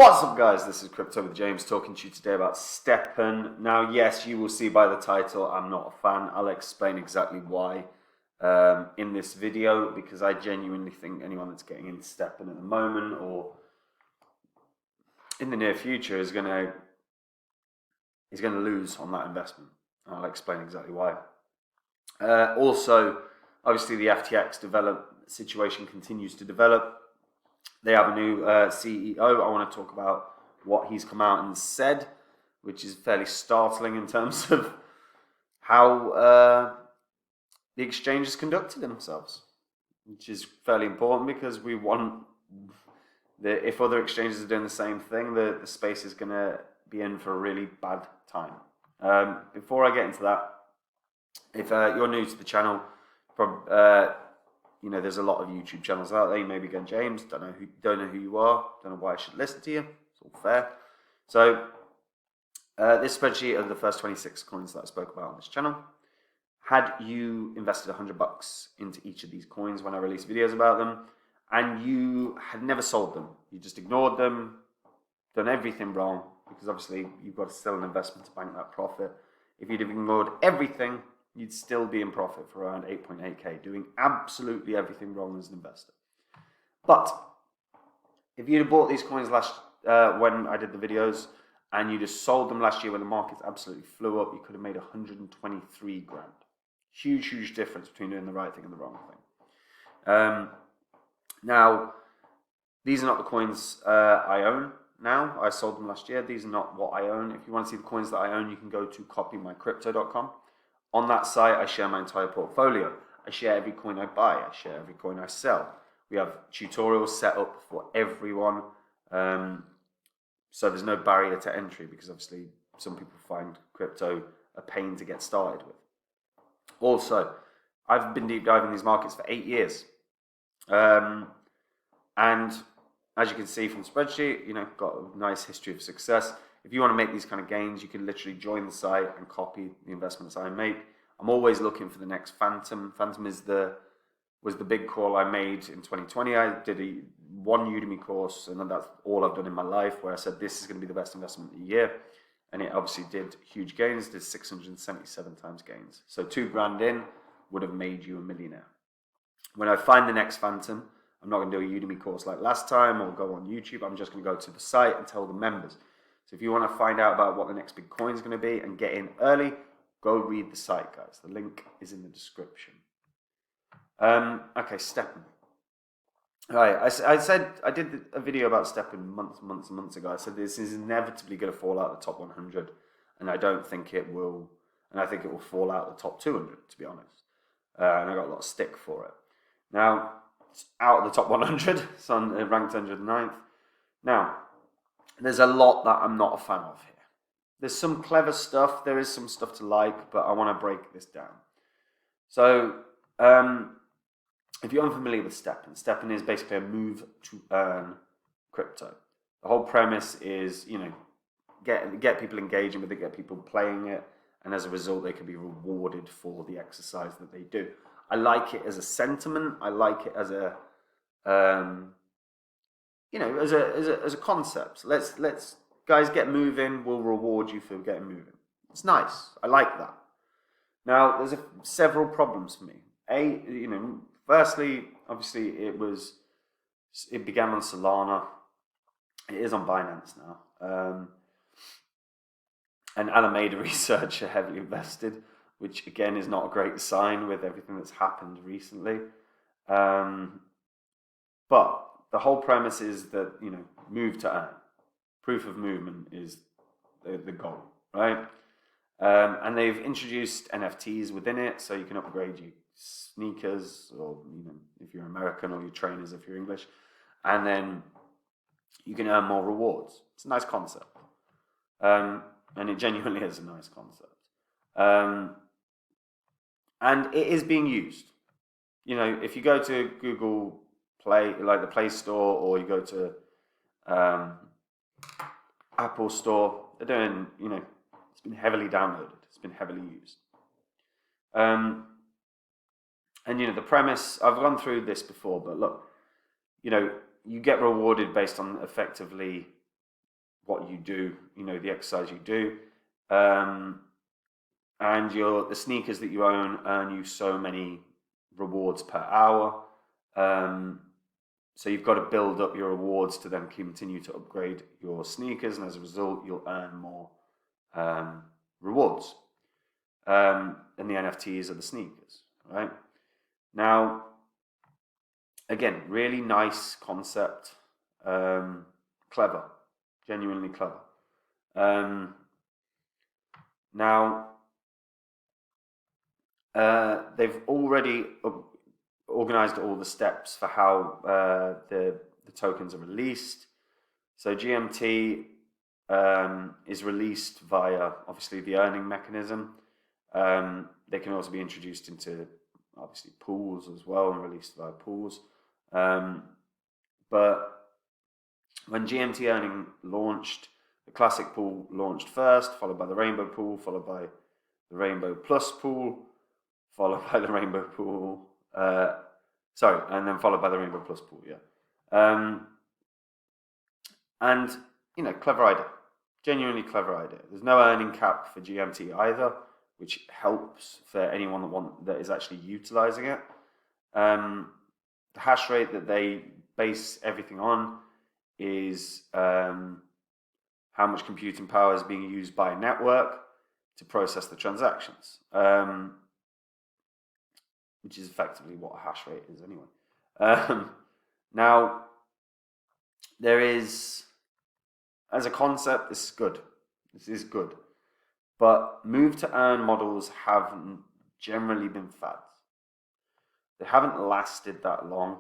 What's up, guys? This is Crypto with James talking to you today about Steppin. Now, yes, you will see by the title I'm not a fan. I'll explain exactly why in this video, because I genuinely think anyone that's getting into Steppin at the moment or in the near future is going to lose on that investment. I'll explain exactly why. Also, obviously, the FTX situation continues to develop. They have a new CEO. I want to talk about what he's come out and said, which is fairly startling in terms of how the exchanges conducted themselves, which is fairly important because we want if other exchanges are doing the same thing, the space is going to be in for a really bad time. Before I get into that, if you're new to the channel, there's a lot of YouTube channels out there. You may be going, James, don't know who you are, don't know why I should listen to you. It's all fair. So this spreadsheet of the first 26 coins that I spoke about on this channel. Had you invested $100 into each of these coins when I released videos about them, and you had never sold them, you just ignored them, done everything wrong, because obviously you've got to sell an investment to bank that profit. If you'd have ignored everything, you'd still be in profit for around 8.8k, doing absolutely everything wrong as an investor. But if you'd have bought these coins when I did the videos, and you just sold them last year when the markets absolutely flew up, you could have made 123 grand. Huge difference between doing the right thing and the wrong thing. Now, these are not the coins I own now. I sold them last year. These are not what I own. If you want to see the coins that I own, you can go to copymycrypto.com. On that site, I share my entire portfolio. I share every coin I buy. I share every coin I sell. We have tutorials set up for everyone. So there's no barrier to entry, because obviously some people find crypto a pain to get started with. Also, I've been deep diving these markets for 8 years. And as you can see from the spreadsheet, got a nice history of success. If you want to make these kind of gains, you can literally join the site and copy the investments I make. I'm always looking for the next Phantom. Phantom was the big call I made in 2020. I did one Udemy course, and that's all I've done in my life, where I said this is going to be the best investment of the year. And it obviously did huge gains, did 677 times gains. So 2 grand in would have made you a millionaire. When I find the next Phantom, I'm not going to do a Udemy course like last time or go on YouTube. I'm just going to go to the site and tell the members. So if you want to find out about what the next big coin is going to be and get in early, go read the site, guys. The link is in the description. Okay, Steppin. All right, I said I did a video about Steppin months ago. I said this is inevitably going to fall out of the top 100, and I don't think it will. And I think it will fall out of the top 200, to be honest. And I got a lot of stick for it. Now it's out of the top 100. It's on ranked 109th. Now there's a lot that I'm not a fan of here. There's some clever stuff. There is some stuff to like, but I want to break this down. So, if you're unfamiliar with Steppin, Steppin is basically a move to earn crypto. The whole premise is, get people engaging with it, get people playing it, and as a result, they can be rewarded for the exercise that they do. I like it as a sentiment. I like it as a as a concept. Let's guys get moving. We'll reward you for getting moving. It's nice. I like that. Now, there's several problems for me. Firstly, obviously it began on Solana. It is on Binance now. And Alameda Research are heavily invested, which again is not a great sign with everything that's happened recently. But the whole premise is that, move to earn. Proof of movement is the goal, right? And they've introduced NFTs within it, so you can upgrade your sneakers, or if you're American, or your trainers if you're English, and then you can earn more rewards. It's a nice concept. And it genuinely is a nice concept. And it is being used. If you go to Google Play, like the Play Store, or you go to Apple Store, they're doing, it's been heavily downloaded. It's been heavily used. And the premise, I've gone through this before, but look, you get rewarded based on effectively what you do, the exercise you do. And the sneakers that you own earn you so many rewards per hour. So you've got to build up your rewards to then continue to upgrade your sneakers, and as a result, you'll earn more rewards. And the NFTs are the sneakers, right? Now, again, really nice concept, clever, genuinely clever. Now, they've already organized all the steps for how the tokens are released. So GMT is released via, obviously, the earning mechanism. They can also be introduced into, obviously, pools as well and released via pools. But when GMT earning launched, the classic pool launched first, followed by the rainbow pool, followed by the rainbow plus pool, followed by the rainbow pool, and then followed by the rainbow plus pool, and, clever idea, genuinely clever idea. There's no earning cap for GMT either, which helps for anyone that is actually utilizing it. The hash rate that they base everything on is how much computing power is being used by a network to process the transactions, which is effectively what a hash rate is anyway. Now, there is, as a concept, this is good. This is good. But move to earn models haven't generally been fads. They haven't lasted that long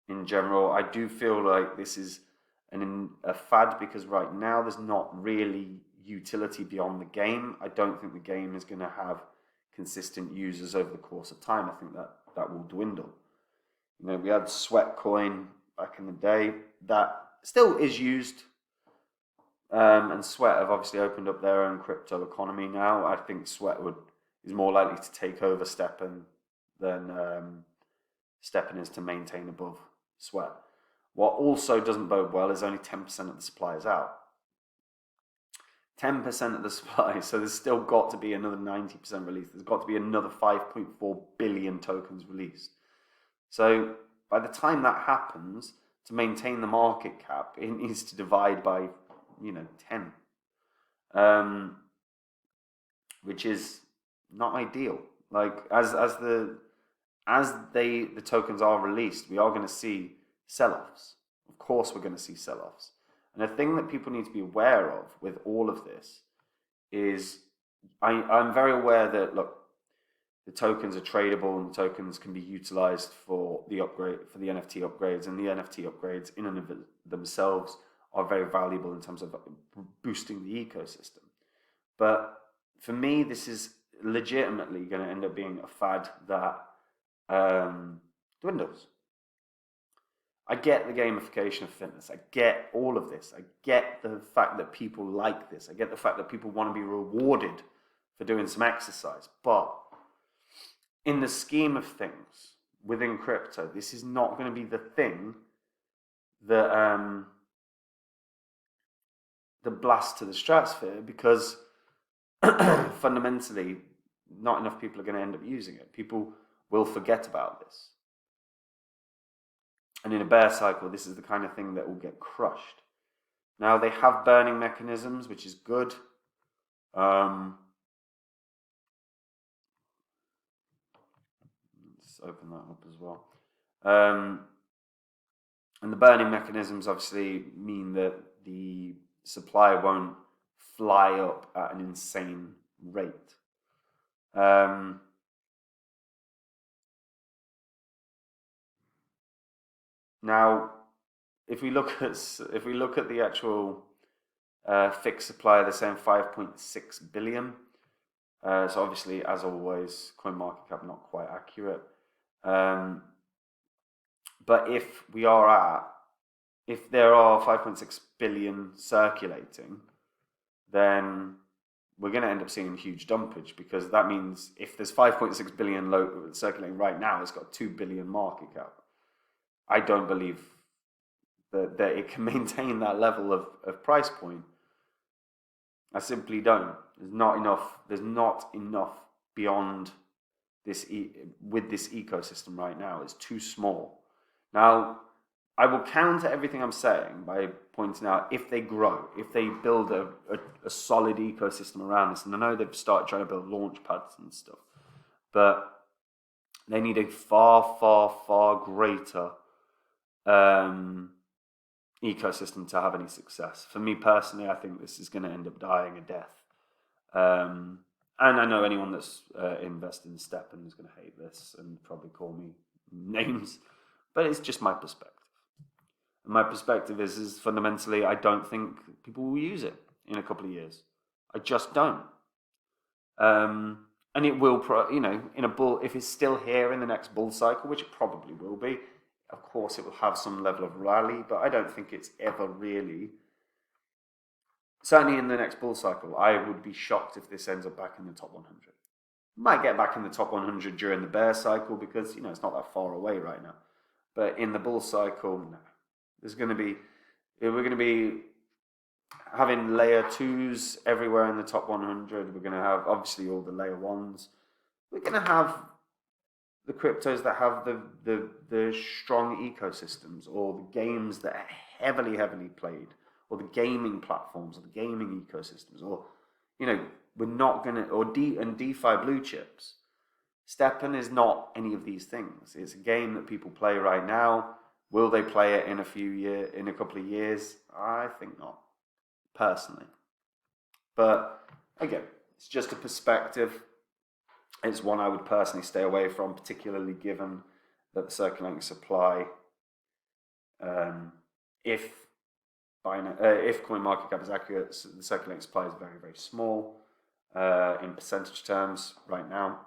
in general. I do feel like this is a fad because right now there's not really utility beyond the game. I don't think the game is going to have consistent users over the course of time. I think that will dwindle. We had Sweatcoin back in the day that still is used, and Sweat have obviously opened up their own crypto economy now. I think Sweat is more likely to take over Steppin than Steppin is to maintain above Sweat. What also doesn't bode well is only 10% of the supply is out. 10% of the supply, so there's still got to be another 90% released. There's got to be another 5.4 billion tokens released. So by the time that happens, to maintain the market cap, it needs to divide by 10, which is not ideal. Like as the tokens are released, we are going to see sell-offs. Of course, we're going to see sell-offs. And the thing that people need to be aware of with all of this is, I'm very aware that the tokens are tradable and the tokens can be utilized for the NFT upgrades, and the NFT upgrades in and of themselves are very valuable in terms of boosting the ecosystem. But for me, this is legitimately going to end up being a fad that dwindles. I get the gamification of fitness. I get all of this. I get the fact that people like this. I get the fact that people want to be rewarded for doing some exercise. But in the scheme of things within crypto, this is not going to be the thing that the blast to the stratosphere, because fundamentally not enough people are going to end up using it. People will forget about this. And in a bear cycle, this is the kind of thing that will get crushed. Now, they have burning mechanisms, which is good. Let's open that up as well. And the burning mechanisms obviously mean that the supply won't fly up at an insane rate. Now, if we look at the actual fixed supply, they're saying 5.6 billion. So obviously, as always, CoinMarketCap not quite accurate. But if there are 5.6 billion circulating, then we're going to end up seeing huge dumpage, because that means if there's 5.6 billion circulating right now, it's got 2 billion market cap. I don't believe that it can maintain that level of price point. I simply don't. There's not enough. There's not enough beyond this with this ecosystem right now. It's too small. Now, I will counter everything I'm saying by pointing out if they grow, if they build a solid ecosystem around this, and I know they've started trying to build launch pads and stuff, but they need a far, far, far greater ecosystem to have any success. For me personally, I think this is going to end up dying a death. And I know anyone that's invested in Steppin is going to hate this and probably call me names, but it's just my perspective. And my perspective is fundamentally, I don't think people will use it in a couple of years. I just don't. And it will, in a bull, if it's still here in the next bull cycle, which it probably will be, of course it will have some level of rally, but I don't think it's ever really, certainly in the next bull cycle, I would be shocked if this ends up back in the top 100. Might get back in the top 100 during the bear cycle because, it's not that far away right now. But in the bull cycle, no. We're going to be having layer 2s everywhere in the top 100. We're going to have, obviously, all the layer 1s. We're going to have the cryptos that have the strong ecosystems, or the games that are heavily, heavily played, or the gaming platforms, or the gaming ecosystems, or, we're not going to, or DeFi blue chips. Steppin is not any of these things. It's a game that people play right now. Will they play it in a couple of years? I think not, personally. But again, it's just a perspective. It's one I would personally stay away from, particularly given that the circulating supply, if CoinMarketCap is accurate, the circulating supply is very, very small in percentage terms right now.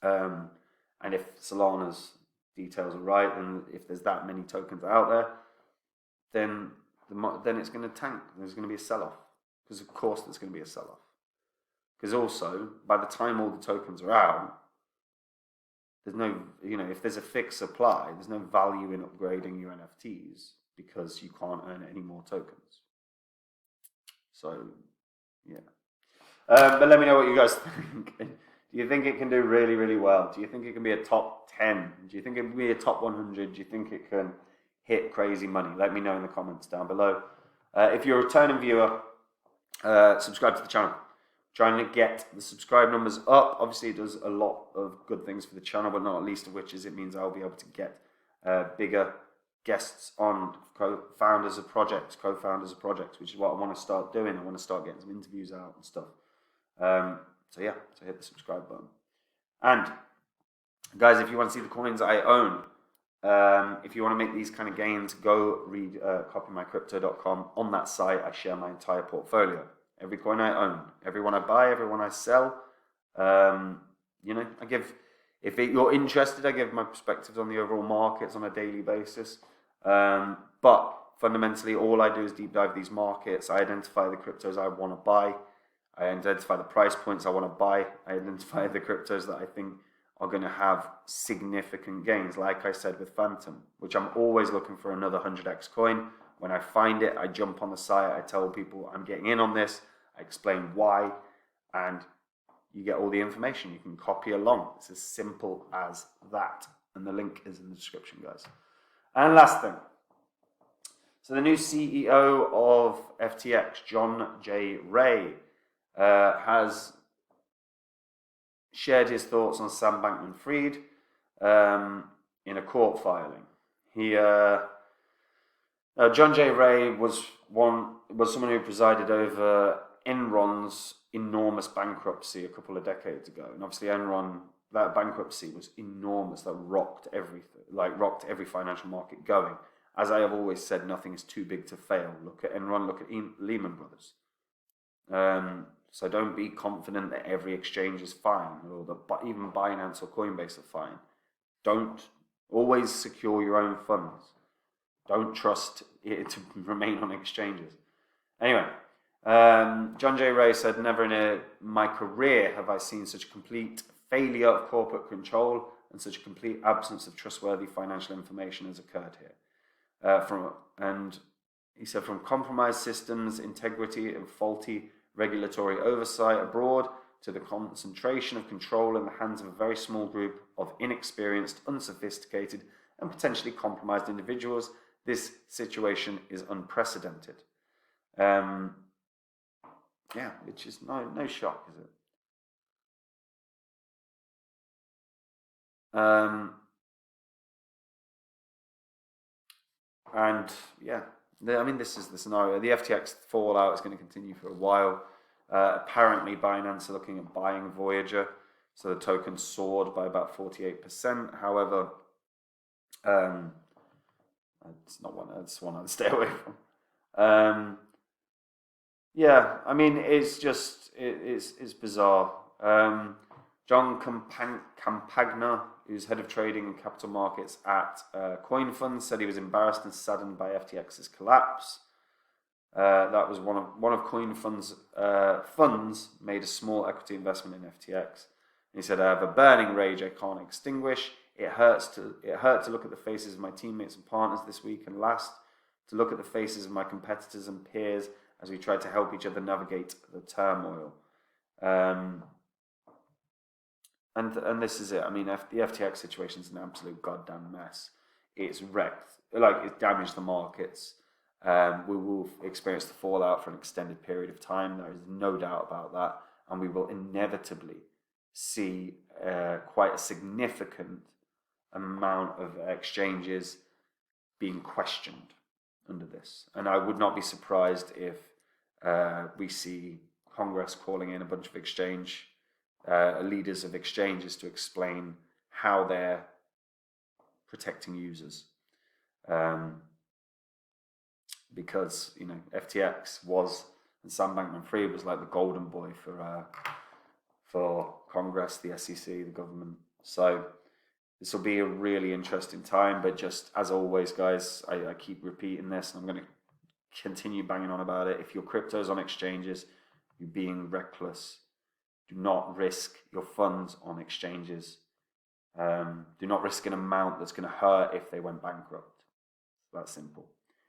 And if Solana's details are right, and if there's that many tokens out there, then it's going to tank. There's going to be a sell-off, because of course there's going to be a sell-off. Because also, by the time all the tokens are out, there's no, if there's a fixed supply, there's no value in upgrading your NFTs because you can't earn any more tokens. So, yeah. But let me know what you guys think. Do you think it can do really, really well? Do you think it can be a top 10? Do you think it can be a top 100? Do you think it can hit crazy money? Let me know in the comments down below. If you're a returning viewer, subscribe to the channel. Trying to get the subscribe numbers up. Obviously, it does a lot of good things for the channel, but not least of which is it means I'll be able to get bigger guests on, co-founders of projects, which is what I want to start doing. I want to start getting some interviews out and stuff. So hit the subscribe button. And guys, if you want to see the coins I own, if you want to make these kind of gains, go read copymycrypto.com. On that site, I share my entire portfolio. Every coin I own, every one I buy, every one I sell. I give, you're interested, I give my perspectives on the overall markets on a daily basis. But fundamentally, all I do is deep dive these markets. I identify the cryptos I want to buy. I identify the price points I want to buy. I identify the cryptos that I think are going to have significant gains. Like I said with Phantom, which I'm always looking for another 100x coin. When I find it, I jump on the site. I tell people I'm getting in on this. I explain why, and you get all the information. You can copy along. It's as simple as that. And the link is in the description, guys. And last thing. So the new CEO of FTX, John J. Ray, has shared his thoughts on Sam Bankman-Fried in a court filing. John J. Ray was someone who presided over Enron's enormous bankruptcy a couple of decades ago, and obviously Enron, that bankruptcy was enormous. That rocked everything, rocked every financial market going. As I have always said, nothing is too big to fail. Look at Enron. Look at Lehman Brothers. So don't be confident that every exchange is fine, or that even Binance or Coinbase are fine. Don't always secure your own funds. Don't trust it to remain on exchanges. Anyway, John J. Ray said, "Never in my career have I seen such a complete failure of corporate control and such a complete absence of trustworthy financial information has occurred here." And he said, from compromised systems, integrity, and faulty regulatory oversight abroad to the concentration of control in the hands of a very small group of inexperienced, unsophisticated, and potentially compromised individuals, this situation is unprecedented. Yeah, which is no shock, is it? And yeah, I mean, this is the scenario. The FTX fallout is going to continue for a while. Apparently, Binance are looking at buying Voyager, so the token soared by about 48%. However, it's not one. It's one I'd stay away from. Yeah, I mean, it's just it's bizarre. John Campagna, who's head of trading and capital markets at Coin Funds, said he was embarrassed and saddened by FTX's collapse. That was one of Coin Funds funds made a small equity investment in FTX. And he said, "I have a burning rage I can't extinguish. It hurt to look at the faces of my teammates and partners this week and last, to look at the faces of my competitors and peers as we tried to help each other navigate the turmoil." And this is it. I mean, the FTX situation is an absolute goddamn mess. It's wrecked, it's damaged the markets. We will experience the fallout for an extended period of time. There is no doubt about that. And we will inevitably see quite a significant amount of exchanges being questioned under this. And I would not be surprised if we see Congress calling in a bunch of leaders of exchanges to explain how they're protecting users. Because, FTX was, and Sam Bankman-Fried was like the golden boy for Congress, the SEC, the government. So this will be a really interesting time, but just as always, guys, I keep repeating this, and I'm going to continue banging on about it. If your crypto's on exchanges, you're being reckless. Do not risk your funds on exchanges. Do not risk an amount that's going to hurt if they went bankrupt. That's simple.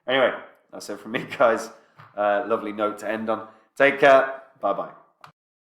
Anyway, that's it from me, guys. Lovely note to end on. Take care. Bye-bye.